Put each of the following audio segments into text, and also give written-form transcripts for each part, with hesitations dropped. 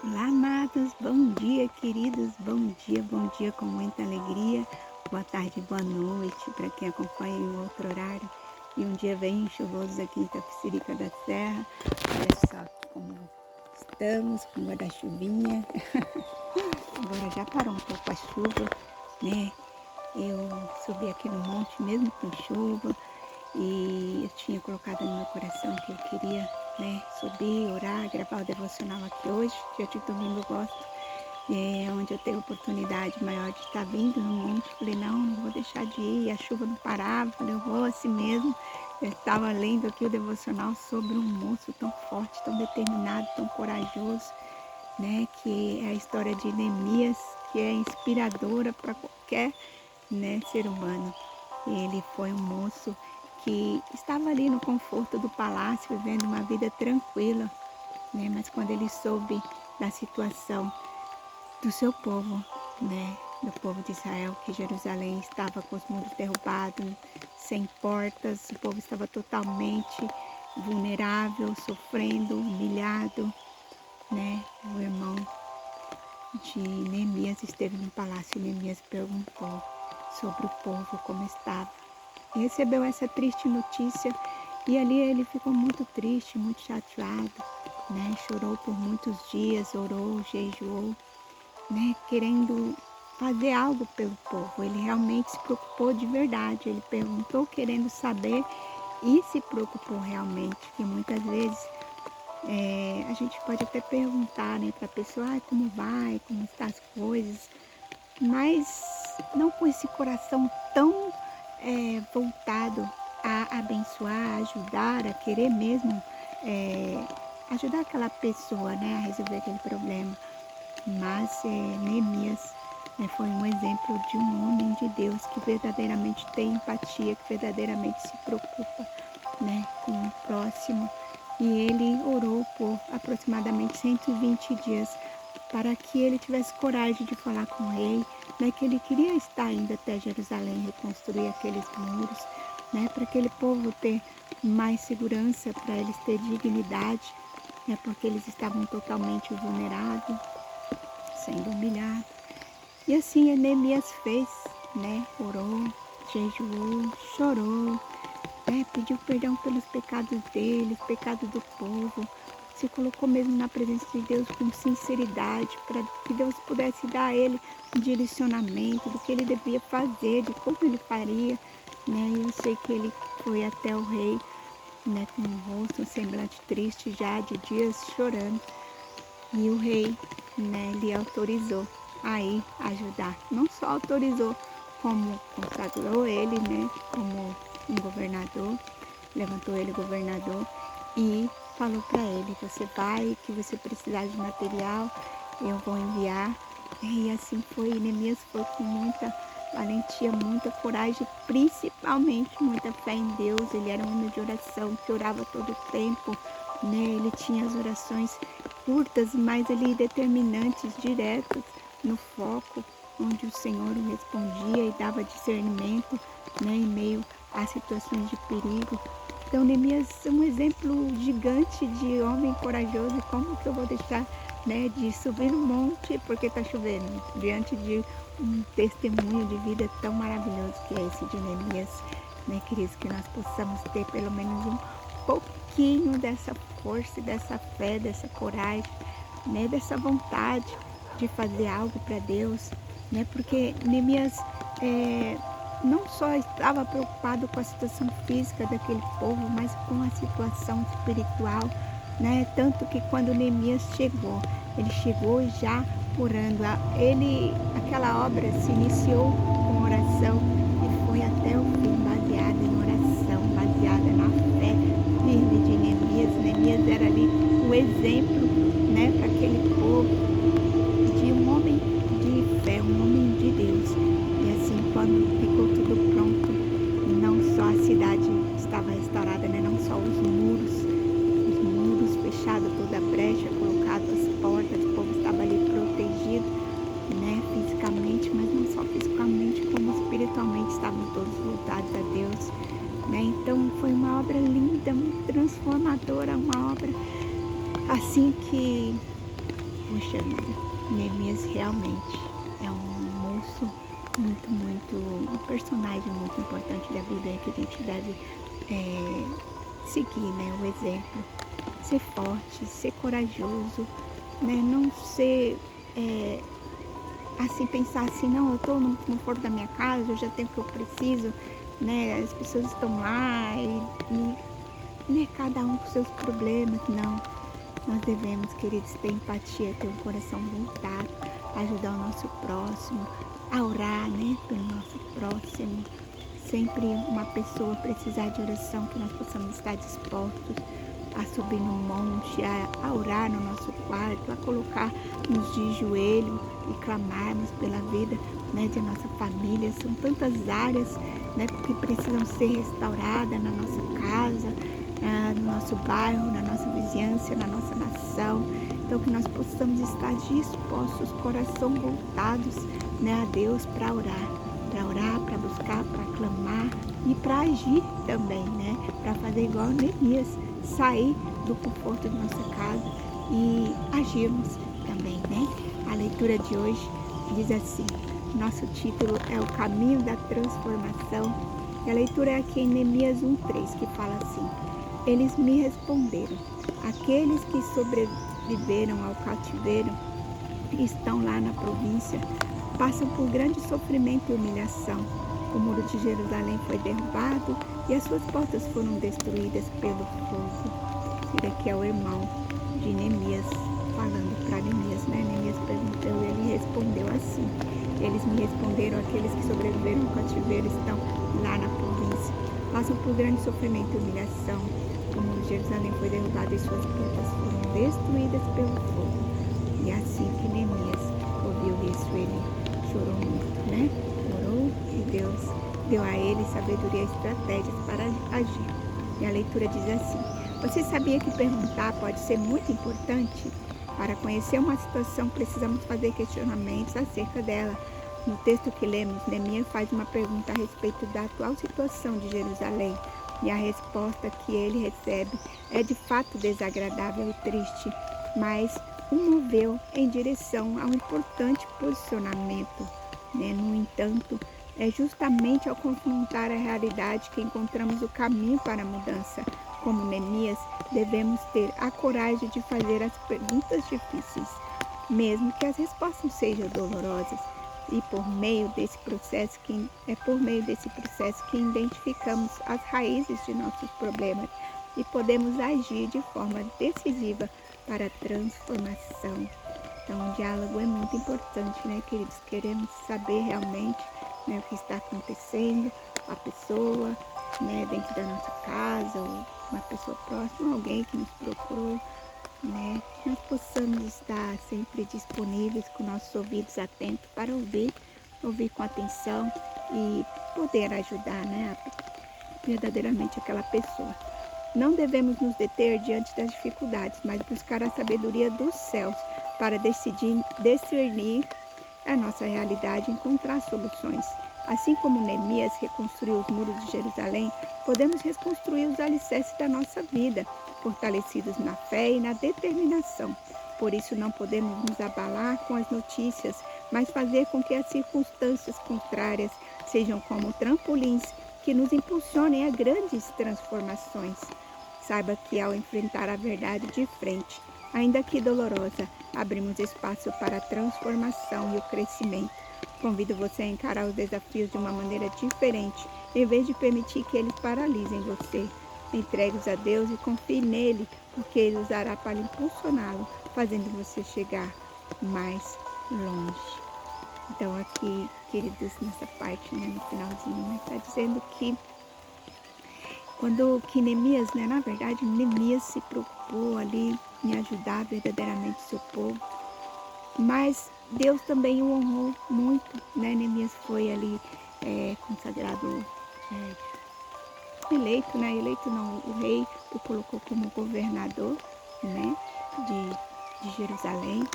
Olá, amados, bom dia, queridos, bom dia com muita alegria, boa tarde, boa noite para quem acompanha em outro horário e um dia bem chuvoso aqui em Itapecerica da Serra. Olha só como estamos, com guarda-chuvinha, agora já parou um pouco a chuva, né? Eu subi aqui no monte mesmo com chuva e eu tinha colocado no meu coração que eu queria, né, subir, orar, gravar o devocional aqui hoje, dia de domingo eu gosto, onde eu tenho oportunidade maior de estar vindo no monte. Falei, não vou deixar de ir, a chuva não parava, falei, eu vou assim mesmo. Eu estava lendo aqui o devocional sobre um moço tão forte, tão determinado, tão corajoso, né, que é a história de Neemias, que é inspiradora para qualquer, né, ser humano. Ele foi um moço que estava ali no conforto do palácio, vivendo uma vida tranquila, né? Mas quando ele soube da situação do seu povo, né? Do povo de Israel, que Jerusalém estava com os muros derrubados, sem portas, o povo estava totalmente vulnerável, sofrendo, humilhado, né? O irmão de Neemias esteve no palácio e Neemias perguntou sobre o povo como estava. Recebeu essa triste notícia e ali ele ficou muito triste, muito chateado, né? Chorou por muitos dias, orou, jejuou, né? Querendo fazer algo pelo povo. Ele realmente se preocupou de verdade. Ele perguntou querendo saber e se preocupou realmente. Que muitas vezes a gente pode até perguntar, né, para a pessoa, como vai, como estão as coisas, mas não com esse coração tão voltado a abençoar, a ajudar, a querer mesmo ajudar aquela pessoa, né, a resolver aquele problema. Mas Neemias foi um exemplo de um homem de Deus que verdadeiramente tem empatia, que verdadeiramente se preocupa, né, com o próximo. E ele orou por aproximadamente 120 dias para que ele tivesse coragem de falar com o rei, né, que ele queria estar indo até Jerusalém, reconstruir aqueles muros, né, para aquele povo ter mais segurança, para eles ter dignidade, né, porque eles estavam totalmente vulneráveis, sendo humilhados. E assim Neemias fez, né, orou, jejuou, chorou, né, pediu perdão pelos pecados dele, pecados do povo, se colocou mesmo na presença de Deus com sinceridade, para que Deus pudesse dar a ele um direcionamento do que ele devia fazer, de como ele faria, né? Eu sei que ele foi até o rei, né, com um rosto, um semblante triste já, de dias chorando, e o rei, né, lhe autorizou a ir ajudar. Não só autorizou, como consagrou ele, né, como um governador, levantou ele governador e falou para ele, você vai, que você precisar de material, eu vou enviar. E assim foi, Neemias foi com muita valentia, muita coragem, principalmente muita fé em Deus. Ele era um homem de oração, que orava todo o tempo, né? Ele tinha as orações curtas, mas ele determinantes, diretos, no foco, onde o Senhor o respondia e dava discernimento, né, em meio a situações de perigo. Então, Neemias é um exemplo gigante de homem corajoso. E como que eu vou deixar, né, de subir no monte porque está chovendo, diante de um testemunho de vida tão maravilhoso que é esse de Neemias, né, queridos, que nós possamos ter pelo menos um pouquinho dessa força, dessa fé, dessa coragem, né, dessa vontade de fazer algo para Deus, né, porque Neemias não só estava preocupado com a situação física daquele povo, mas com a situação espiritual, né? Tanto que quando Neemias chegou, ele chegou já orando. Aquela obra se iniciou com oração e foi até o fim, baseada em oração, baseada na fé firme de Neemias. Neemias era ali um exemplo, né, para aquele povo de um homem de fé, um homem de Deus. E assim, quando ficou tudo pronto, não só a cidade estava restaurada, né? Não só os muros fechados, toda a brecha, colocado as portas, o povo estava ali protegido, né? Fisicamente, mas não só fisicamente, como espiritualmente estavam todos voltados a Deus, né? Então foi uma obra linda, muito transformadora, uma obra assim que o Poxa vida, Neemias realmente é um moço um personagem muito importante da Bíblia que a gente deve seguir, né? O exemplo. Ser forte, ser corajoso, né? Não ser assim, pensar assim, não, eu estou no conforto da minha casa, eu já tenho o que eu preciso, né? As pessoas estão lá e né, cada um com seus problemas. Não, nós devemos, queridos, ter empatia, ter um coração voltado, ajudar o nosso próximo, a orar, né, pelo nosso próximo. Sempre uma pessoa precisar de oração, que nós possamos estar dispostos a subir no monte, a orar no nosso quarto, a colocar-nos de joelho e clamarmos pela vida, né, de nossa família. São tantas áreas, né, que precisam ser restauradas na nossa casa, no nosso bairro, na nossa vizinhança, na nossa nação. Então que nós possamos estar dispostos, coração voltados, né, a Deus para orar, para buscar, para clamar e para agir também, né, para fazer igual Neemias, sair do conforto de nossa casa e agirmos também, né? A leitura de hoje diz assim, nosso título é o caminho da transformação, e a leitura é aqui em Neemias 1:3, que fala assim, eles me responderam, aqueles que sobreviveram ao cativeiro e estão lá na província, passam por grande sofrimento e humilhação. O muro de Jerusalém foi derrubado e as suas portas foram destruídas pelo fogo. Esse daqui é o irmão de Neemias falando para Neemias, né? Neemias perguntou e ele respondeu assim, eles me responderam, aqueles que sobreviveram ao cativeiro estão lá na província, passam por grande sofrimento e humilhação. O muro de Jerusalém foi derrubado e suas portas foram destruídas pelo fogo. E assim que Neemias ouviu isso, ele chorou muito, né? Orou e Deus deu a ele sabedoria e estratégias para agir. E a leitura diz assim, você sabia que perguntar pode ser muito importante? Para conhecer uma situação, precisamos fazer questionamentos acerca dela. No texto que lemos, Neemias faz uma pergunta a respeito da atual situação de Jerusalém. E a resposta que ele recebe é de fato desagradável e triste, mas o moveu em direção a um importante posicionamento, né? No entanto, é justamente ao confrontar a realidade que encontramos o caminho para a mudança. Como Neemias, devemos ter a coragem de fazer as perguntas difíceis, mesmo que as respostas sejam dolorosas. E por meio desse processo que identificamos as raízes de nossos problemas e podemos agir de forma decisiva para a transformação. Então, o diálogo é muito importante, né, queridos? Queremos saber realmente, né, o que está acontecendo com a pessoa, né, dentro da nossa casa, ou uma pessoa próxima, alguém que nos procurou, né? Que nós possamos estar sempre disponíveis, com nossos ouvidos atentos para ouvir com atenção e poder ajudar, né, verdadeiramente aquela pessoa. Não devemos nos deter diante das dificuldades, mas buscar a sabedoria dos céus para discernir a nossa realidade e encontrar soluções. Assim como Neemias reconstruiu os muros de Jerusalém, podemos reconstruir os alicerces da nossa vida, fortalecidos na fé e na determinação. Por isso não podemos nos abalar com as notícias, mas fazer com que as circunstâncias contrárias sejam como trampolins que nos impulsionem a grandes transformações. Saiba que ao enfrentar a verdade de frente, ainda que dolorosa, abrimos espaço para a transformação e o crescimento. Convido você a encarar os desafios de uma maneira diferente, em vez de permitir que eles paralisem você. Entregue-os a Deus e confie nele, porque ele usará para impulsioná-lo, fazendo você chegar mais longe. Então aqui, queridos, nessa parte, né, no finalzinho, está dizendo que Neemias, né, na verdade, Neemias se preocupou ali em ajudar verdadeiramente o seu povo, mas Deus também o honrou muito, né? Neemias foi ali consagrado, eleito, né? Eleito não, o rei o colocou como governador, né, de Jerusalém,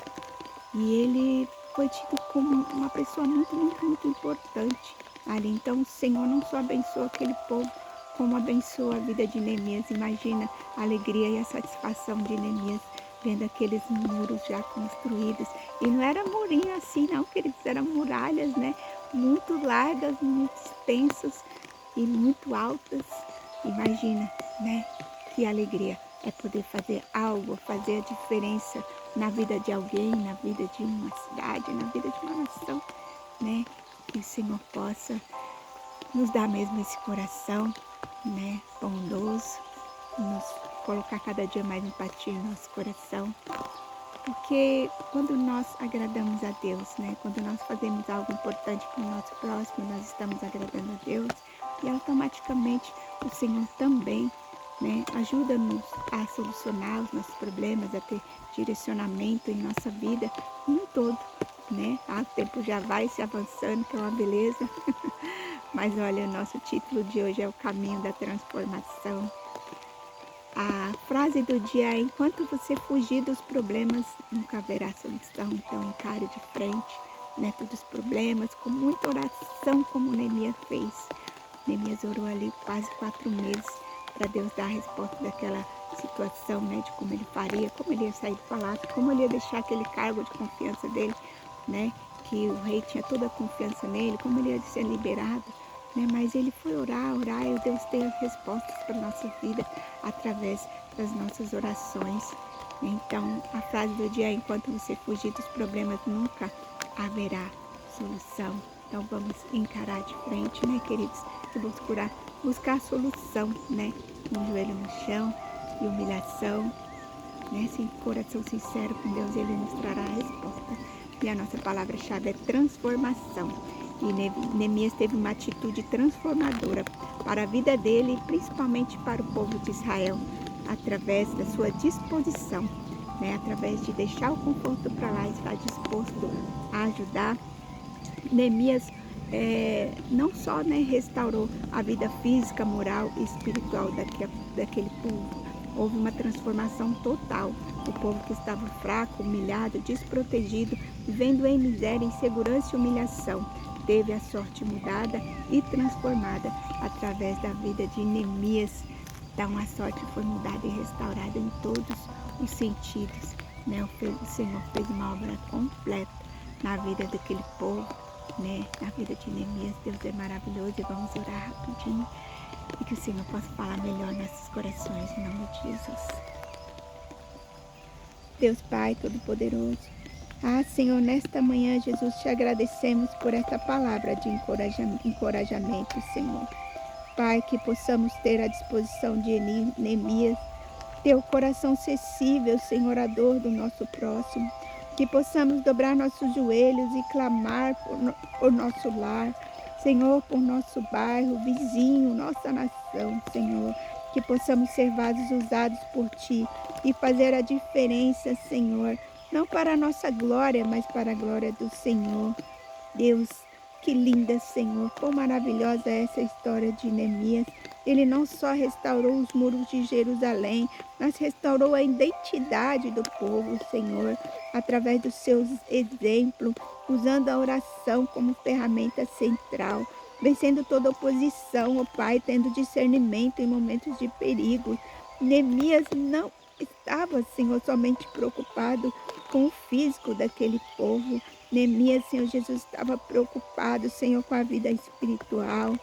e ele foi tido como uma pessoa muito, muito, muito importante ali. Então o Senhor não só abençoou aquele povo, como abençoou a vida de Neemias. Imagina a alegria e a satisfação de Neemias vendo aqueles muros já construídos. E não era murinho assim não, queridos, eram muralhas, né? Muito largas, muito extensas e muito altas. Imagina, né? Que alegria é poder fazer algo, fazer a diferença na vida de alguém, na vida de uma cidade, na vida de uma nação, né? Que o Senhor possa nos dar mesmo esse coração, né? Bondoso, nos colocar cada dia mais empatia no nosso coração. Porque quando nós agradamos a Deus, né? Quando nós fazemos algo importante para o nosso próximo, nós estamos agradando a Deus e automaticamente o Senhor também, né? Ajuda-nos a solucionar os nossos problemas, a ter direcionamento em nossa vida em um todo, né? O tempo já vai se avançando, que é uma beleza. Mas olha, o nosso título de hoje é o caminho da transformação. A frase do dia é: enquanto você fugir dos problemas, nunca haverá solução. Então encare de frente, né, todos os problemas, com muita oração, como Neemias fez. Neemias orou ali quase 4 meses para Deus dar a resposta daquela situação, né, de como ele faria, como ele ia sair do palácio, como ele ia deixar aquele cargo de confiança dele, né, que o rei tinha toda a confiança nele, como ele ia ser liberado. Mas ele foi orar, e Deus tem as respostas para a nossa vida através das nossas orações. Então, a frase do dia é: enquanto você fugir dos problemas, nunca haverá solução. Então, vamos encarar de frente, né, queridos? E buscar a solução, né? Com o joelho no chão e humilhação, né? Sem coração sincero com Deus, Ele nos trará a resposta. E a nossa palavra-chave é transformação. E Neemias teve uma atitude transformadora para a vida dele e principalmente para o povo de Israel, através da sua disposição, né? Através de deixar o conforto para lá e estar disposto a ajudar. Neemias não só, né, restaurou a vida física, moral e espiritual daquele povo. Houve uma transformação total. O povo que estava fraco, humilhado, desprotegido, vivendo em miséria, insegurança e humilhação, teve a sorte mudada e transformada através da vida de Neemias. Então a sorte foi mudada e restaurada em todos os sentidos, né? O Senhor fez uma obra completa na vida daquele povo, né? Na vida de Neemias. Deus é maravilhoso e vamos orar rapidinho e que o Senhor possa falar melhor em nossos corações, em nome de Jesus. Deus Pai Todo-Poderoso, Senhor, nesta manhã, Jesus, te agradecemos por esta palavra de encorajamento, Senhor. Pai, que possamos ter a disposição de Neemias, ter o coração sensível, Senhor, à dor do nosso próximo. Que possamos dobrar nossos joelhos e clamar por nosso lar, Senhor, por nosso bairro, vizinho, nossa nação, Senhor. Que possamos ser vasos usados por Ti e fazer a diferença, Senhor, não para a nossa glória, mas para a glória do Senhor. Deus, que linda, Senhor, quão maravilhosa é essa história de Neemias. Ele não só restaurou os muros de Jerusalém, mas restaurou a identidade do povo, Senhor, através dos seus exemplos, usando a oração como ferramenta central, vencendo toda oposição, ó Pai, tendo discernimento em momentos de perigo. Neemias não estava, Senhor, somente preocupado com o físico daquele povo. Neemias, Senhor Jesus, estava preocupado, Senhor, com a vida espiritual.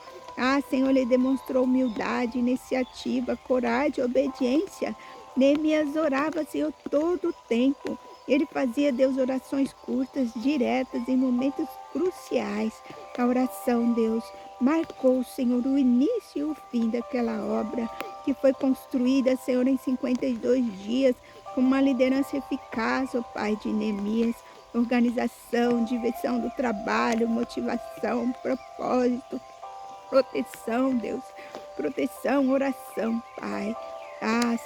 Senhor, ele demonstrou humildade, iniciativa, coragem, obediência. Neemias orava, Senhor, todo o tempo. Ele fazia, Deus, orações curtas, diretas, em momentos cruciais. A oração, Deus, marcou, Senhor, o início e o fim daquela obra que foi construída, Senhor, em 52 dias, com uma liderança eficaz, ó Pai, de Neemias. Organização, divisão do trabalho, motivação, propósito, proteção, Deus, proteção, oração, Pai.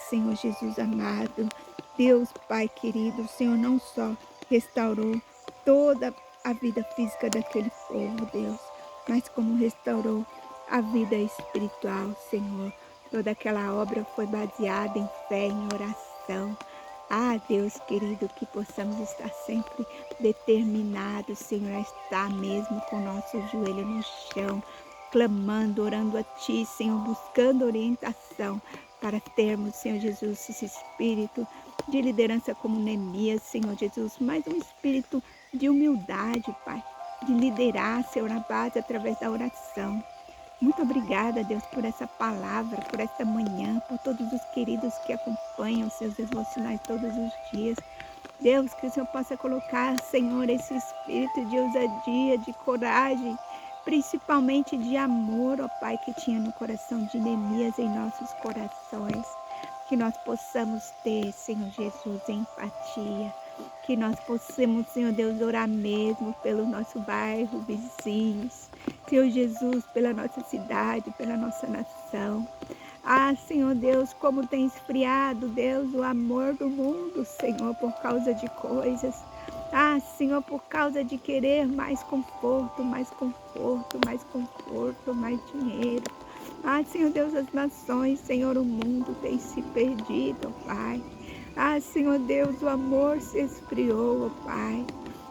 Senhor Jesus amado, Deus, Pai querido, o Senhor não só restaurou toda a vida física daquele povo, Deus, mas como restaurou a vida espiritual, Senhor. Toda aquela obra foi baseada em fé, em oração. Deus querido, que possamos estar sempre determinados, Senhor, a estar mesmo com o nosso joelho no chão, clamando, orando a Ti, Senhor, buscando orientação para termos, Senhor Jesus, esse espírito de liderança como Neemias, Senhor Jesus, mas um espírito de humildade, Pai, de liderar, Senhor, na base através da oração. Muito obrigada, Deus, por essa palavra, por esta manhã, por todos os queridos que acompanham os seus devocionais todos os dias. Deus, que o Senhor possa colocar, Senhor, esse espírito de ousadia, de coragem, principalmente de amor, ó Pai, que tinha no coração de Neemias em nossos corações. Que nós possamos ter, Senhor Jesus, empatia. Que nós possamos, Senhor Deus, orar mesmo pelo nosso bairro, vizinhos. Senhor Jesus, pela nossa cidade, pela nossa nação. Ah, Senhor Deus, como tem esfriado, Deus, o amor do mundo, Senhor, por causa de coisas. Ah, Senhor, por causa de querer mais conforto, mais conforto, mais conforto, mais dinheiro. Ah, Senhor Deus, as nações, Senhor, o mundo tem se perdido, Pai. Ah, Senhor Deus, o amor se esfriou, Pai.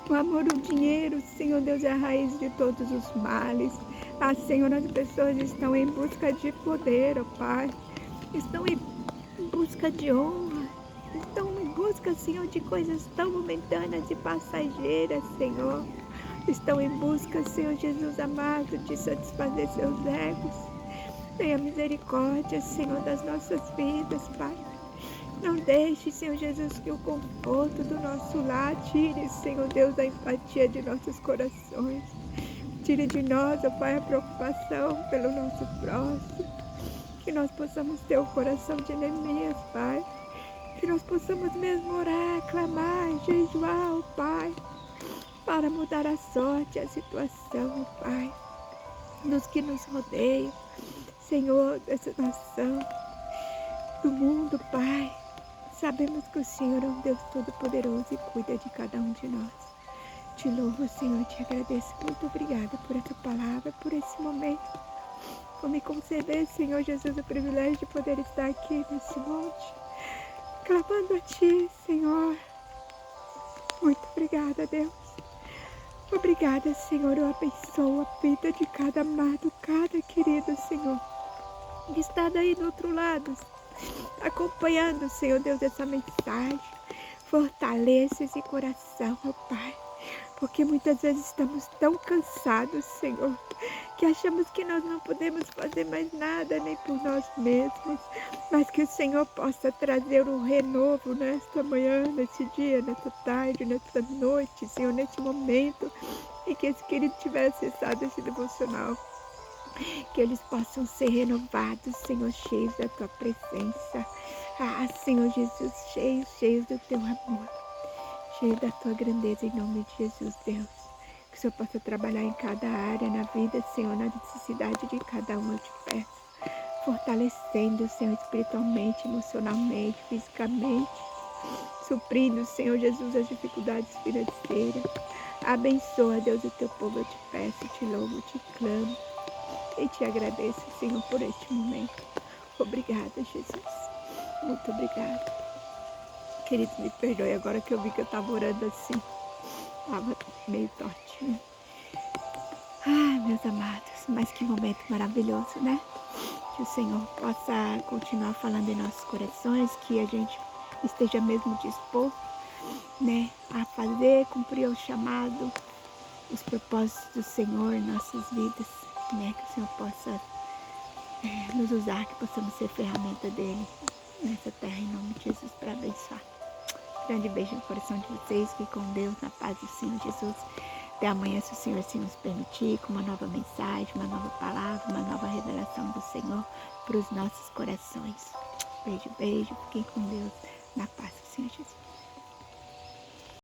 O amor, o dinheiro, Senhor Deus, é a raiz de todos os males. Ah, Senhor, as pessoas estão em busca de poder, ó Pai. Estão em busca de honra. Estão em busca, Senhor, de coisas tão momentâneas e passageiras, Senhor. Estão em busca, Senhor Jesus amado, de satisfazer seus egos. Tenha misericórdia, Senhor, das nossas vidas, Pai. Não deixe, Senhor Jesus, que o conforto do nosso lar tire, Senhor Deus, a empatia de nossos corações. Tire de nós, ó Pai, a preocupação pelo nosso próximo. Que nós possamos ter o coração de Neemias, Pai. Que nós possamos mesmo orar, clamar, jejuar, ó Pai, para mudar a sorte, a situação, ó Pai, dos que nos rodeiam. Senhor, dessa nação, do mundo, Pai. Sabemos que o Senhor é um Deus todo-poderoso e cuida de cada um de nós. Te louvo, Senhor, te agradeço. Muito obrigada por essa palavra, por esse momento. Por me conceder, Senhor Jesus, o privilégio de poder estar aqui nesse monte, clamando a Ti, Senhor. Muito obrigada, Deus. Obrigada, Senhor. Eu abençoo a vida de cada amado, cada querido, Senhor, que está daí do outro lado, acompanhando, Senhor Deus, essa mensagem. Fortaleça esse coração, meu Pai, porque muitas vezes estamos tão cansados, Senhor, que achamos que nós não podemos fazer mais nada, nem por nós mesmos, mas que o Senhor possa trazer um renovo nesta manhã, nesse dia, nessa tarde, nessa noite, Senhor, nesse momento em que esse querido tiver acessado esse devocional. Que eles possam ser renovados, Senhor, cheios da Tua presença. Ah, Senhor Jesus, cheios do Teu amor, cheios da Tua grandeza, em nome de Jesus, Deus. Que o Senhor possa trabalhar em cada área, na vida, Senhor, na necessidade de cada um, eu te peço. Fortalecendo, Senhor, espiritualmente, emocionalmente, fisicamente. Suprindo, Senhor Jesus, as dificuldades financeiras. Abençoa, Deus, o Teu povo, eu te peço, te louvo, te clamo. E te agradeço, Senhor, por este momento. Obrigada, Jesus. Muito obrigada. Querido, me perdoe agora que eu vi que eu estava orando assim. Estava meio tortinha. Ai, meus amados, mas que momento maravilhoso, né? Que o Senhor possa continuar falando em nossos corações, que a gente esteja mesmo disposto, né, a fazer, cumprir o chamado, os propósitos do Senhor em nossas vidas, né? Que o Senhor possa nos usar, que possamos ser ferramenta dele nessa terra, em nome de Jesus, para abençoar. Grande beijo no coração de vocês, fiquem com Deus, na paz do Senhor Jesus. Até amanhã, se o Senhor assim nos permitir, com uma nova mensagem, uma nova palavra, uma nova revelação do Senhor para os nossos corações. Beijo, beijo, fiquem com Deus, na paz do Senhor Jesus.